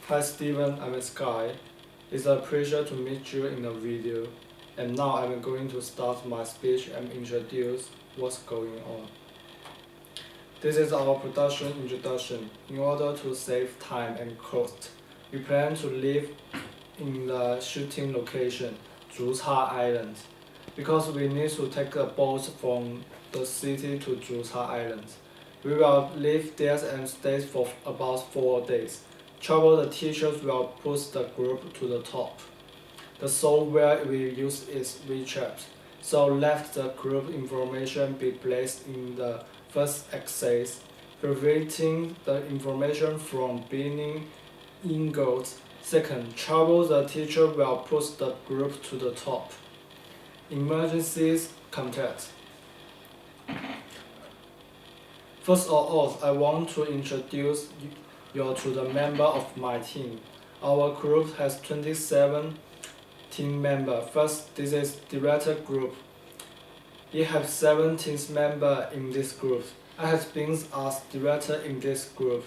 Hi Steven, I'm Sky. It's a pleasure to meet you in the video. And now I'm going to start my speech and introduce what's going on. This is our production introduction. In order to save time and cost, we plan to live in the shooting location, Zhucha Island, because we need to take a boat from the city to Zhucha Island. We will live there and stay for about 4 days. Trouble the teachers will push the group to the top. The software we use is WeChat, so let the group information be placed in the first access, preventing the information from being ingold. Second, trouble the teacher will push the group to the top. Emergencies contact. First of all, I want to introduce you to the member of my team. Our group has 27 team members. First, this is director group. We have 17 members in this group. I have been as director in this group.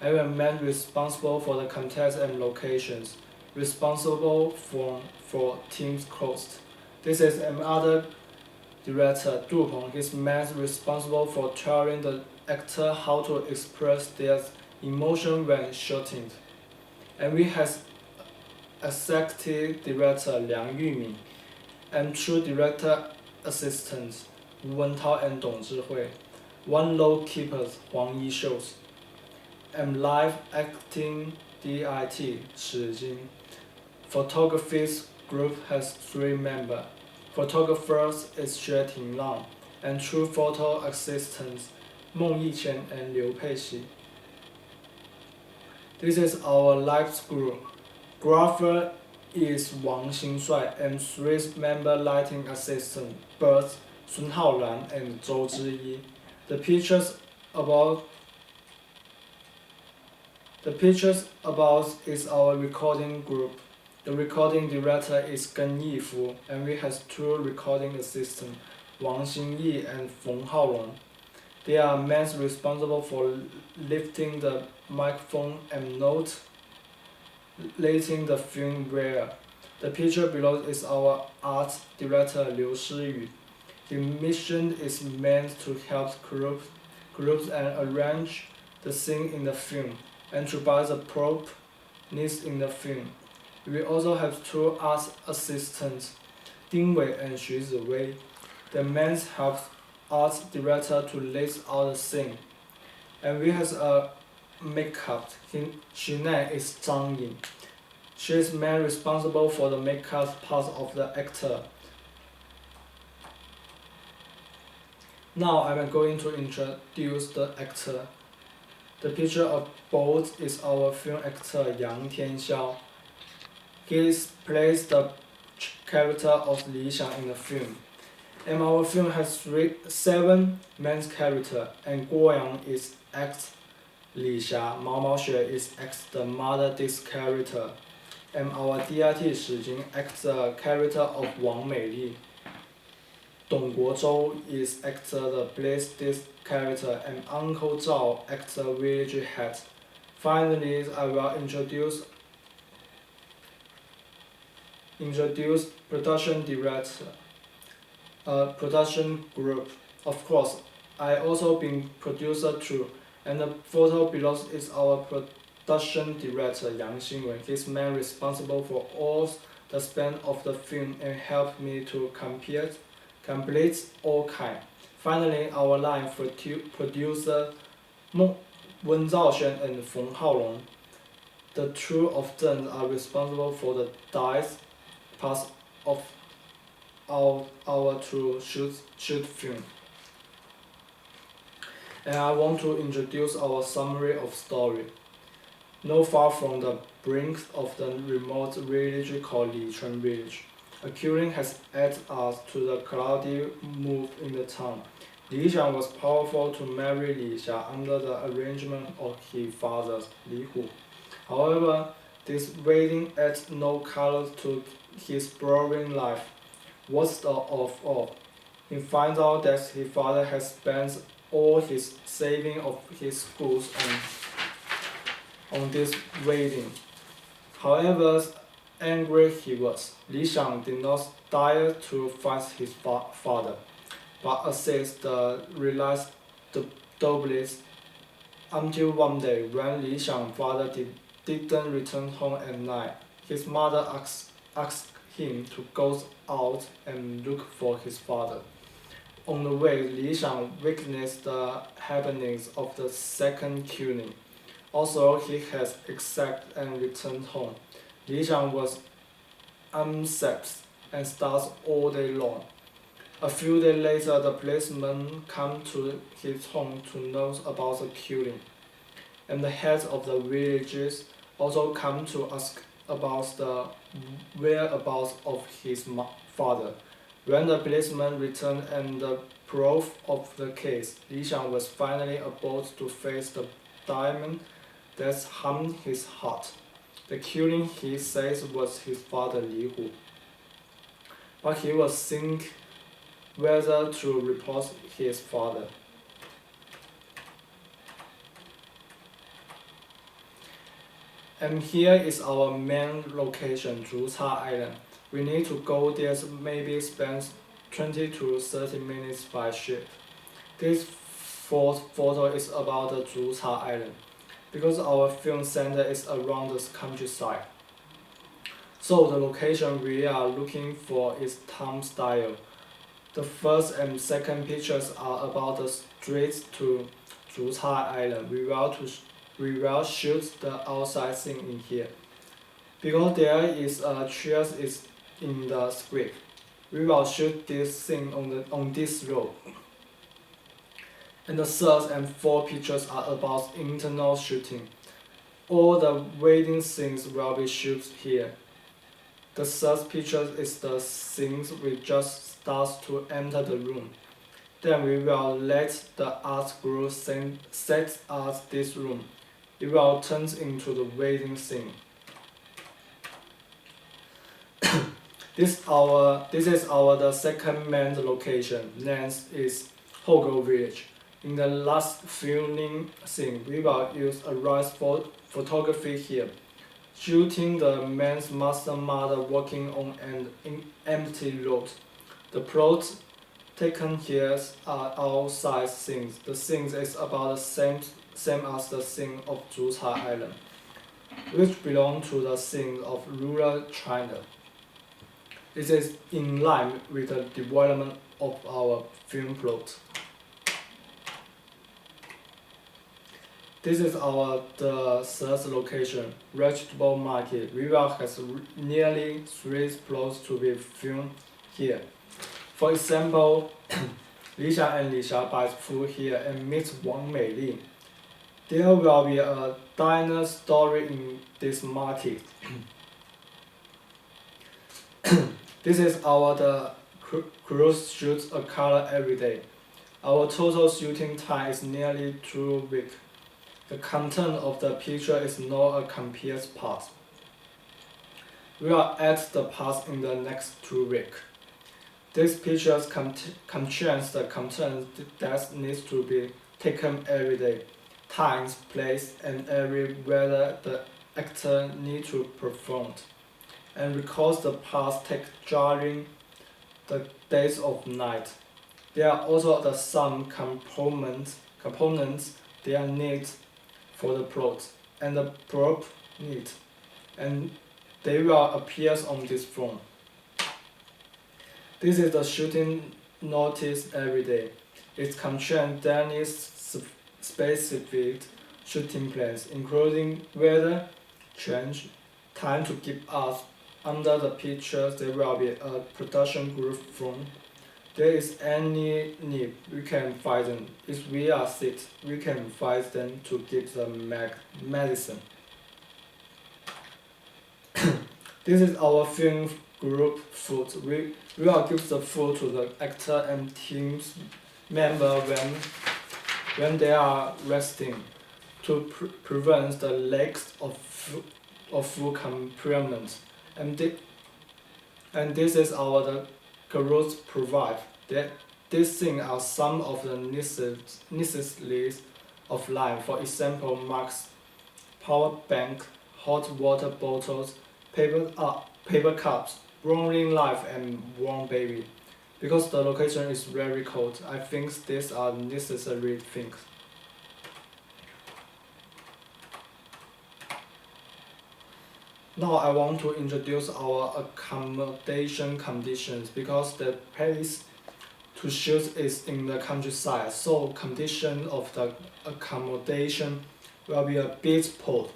I am a man responsible for the contacts and locations, responsible for team's cost. This is another director, Du Peng. His man responsible for telling the actor how to express their emotion when shooting. And we have executive director Liang Yumin and two director assistants Wu Wentao and Dong Zhihui, one law keeper Huang Yishou, and live acting DIT Shi Jing. Photography's group has 3 members. Photographers is Xue Tinglang and 2 photo assistants Meng Yiqian and Liu Peixi. This is our live group. Grapher is Wang Xingshuai and 3 member lighting assistant Bert, Sun Haoran and Zhou Zhiyi. The pictures about is our recording group. The recording director is Gen Yifu, and we have 2 recording assistants, Wang Xingyi and Feng Haolong. They are men responsible for lifting the microphone and note letting the film wear. The picture below is our art director Liu Shiyu. The mission is meant to help groups and arrange the scene in the film, and to buy the prop needs in the film. We also have 2 art assistants, Ding Wei and Xu Ziwei. The men help art director to lay out the scene. And we have a makeup. She name is Zhang Yin. She is man responsible for the makeup part of the actor. Now I am going to introduce the actor. The picture of both is our film actor Yang Tianxiao. He plays the character of Li Xiang in the film. And our film has 7 main characters, and Guo Yang is act Li Xia, Mao Maoxue is act the mother this character, and our DIT Shi Jing acts the character of Wang Meili. Dong Guozhou is actor the plays this character, and Uncle Zhao acts the village head. Finally, I will introduce production director, production group. Of course, I also been producer too, and the photo below is our production director Yang Xingwen. He's man responsible for all the span of the film and helped me to complete all kind. Finally, our line producer Wen Zhaoxuan and Feng Haolong. The 2 of them are responsible for the dice parts of our to shoot film. And I want to introduce our summary of story. Not far from the brink of the remote village called Lichun Village, a killing has added us to the cloudy mood in the town. Li Xiang was powerful to marry Li Xia under the arrangement of his father, Li Hu. However, this wedding adds no color to his boring life. Worst of all, he finds out that his father has spent all his saving of his schools on this wedding. However angry he was, Li Xiang did not dare to fight his father, but assessed the realized doubles until one day when Li Xiang's father didn't return home at night. His mother asked him to go out and look for his father. On the way, Li Xiang witnessed the happenings of the second killing. Although he has escaped and returned home, Li Xiang was upset and starts all day long. A few days later, the policeman come to his home to know about the killing, and the heads of the villages also come to ask about the whereabouts of his father. When the policeman returned and the proof of the case, Li Xiang was finally able to face the demon that harmed his heart. The killing, he says, was his father Li Hu. But he was thinking whether to report his father. And here is our main location, Zhucha Island. We need to go there, maybe spend 20 to 30 minutes by ship. This photo is about the Zhucha Island, because our film center is around the countryside. So the location we are looking for is town style. The first and second pictures are about the streets to Zhucha Island. We will shoot the outside scene in here. Because there is a chairs is in the script, we will shoot this scene on this road. And the third and fourth pictures are about internal shooting. All the wedding scenes will be shot here. The third picture is the scenes we just start to enter the room. Then we will let the art group set out this room. It will turn into the wedding scene. This is the second main location. Next is Hogo Village. In the last filming scene, we will use a rise photography here, shooting the man's master mother walking on an empty road. The plot taken here are outside scenes. The scenes is about the same as the scene of Zhucha Island, which belong to the scene of rural China. It is in line with the development of our film plot. This is the third location, vegetable market. We will have nearly 3 plots to be filmed here. For example, Li Xiang and Li Xia buy food here and meet Wang Meili. There will be a diner story in this market. This is the cruise shoots a color every day. Our total shooting time is nearly 2 weeks. The content of the picture is not a complete part. We will add the parts in the next 2 weeks. These pictures contains the content that needs to be taken every day, times, place, and every whether the actor need to perform, and records the parts taken during the days of night. There are also some components they are need for the plot, and the prop need, and they will appear on this film. This is the shooting notice every day. It contains Danny's specific shooting plans, including weather, change, time to give us. Under the picture, there will be a production group from. There is any need, we can find them. If we are sick, we can find them to give the medicine. This is our film group food. We will give the food to the actor and team member when they are resting, to prevent the lack of food complement. And this is the group provide. These things are some of the necessities of life. For example, masks, power bank, hot water bottles, paper cups, rolling life and warm baby. Because the location is very cold, I think these are necessary things. Now I want to introduce our accommodation conditions because the place to shoot is in the countryside, so condition of the accommodation will be a bit poor.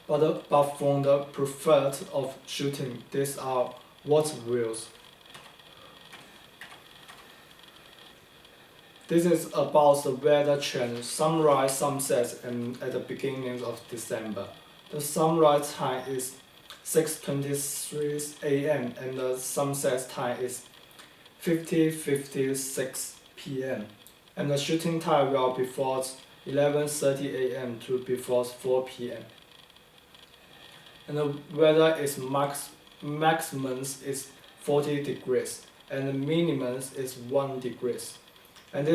but from the preferred of shooting, these are what views. This is about the weather trend, sunrise, sunset, and at the beginning of December. The sunrise time is 6:23 a.m. and the sunset time is 50:56 p.m. and the shooting time will be before 11:30 a.m. to before 4 p.m. And the weather is maximum is 40 degrees and the minimum is 1 degrees. And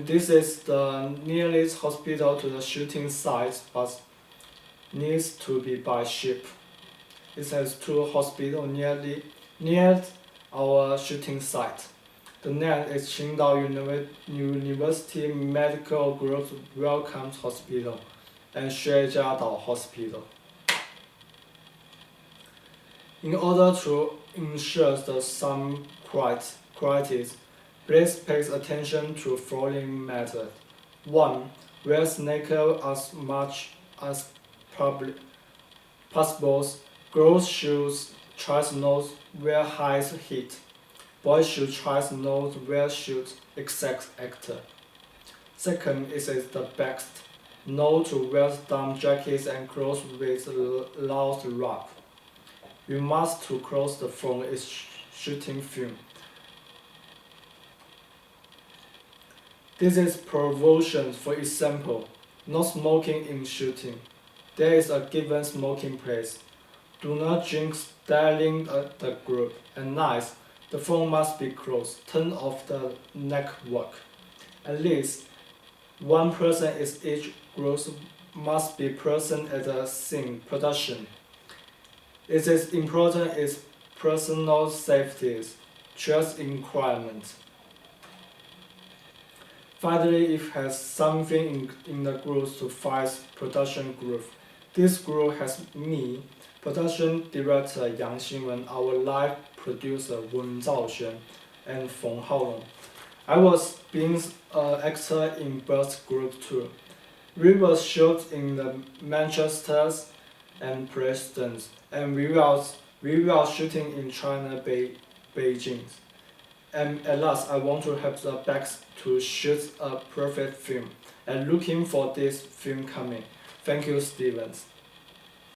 this is the nearest hospital to the shooting site, but needs to be by ship. It has 2 hospitals near our shooting site. The name is Qingdao University Medical Group Wellcome Hospital and Xuejiadao Hospital. In order to ensure the some quality, please pay attention to following method. 1. Wear sneakers as much as possible. Girls should try not wear high heat. Boys should try not wear shoes except actor. Second, it is the best not to wear down jackets and clothes with loud wrap. We must to close the phone is shooting film. This is promotion, for example, no smoking in shooting. There is a given smoking place. Do not drink styling the group. At night, the phone must be closed. Turn off the network. At least one person in each group must be present at the scene production. It is important is personal safety, trust requirement. Finally, if has something in the group to fight production group. This group has me, production director Yang Xinwen, our live producer Wen Zhaoxuan, and Feng Haolong. I was being an actor in both group too. We were shot in the Manchester and Preston, and we were shooting in China, Beijing. And at last, I want to have the backs to shoot a perfect film, and looking for this film coming. Thank you, Stevens.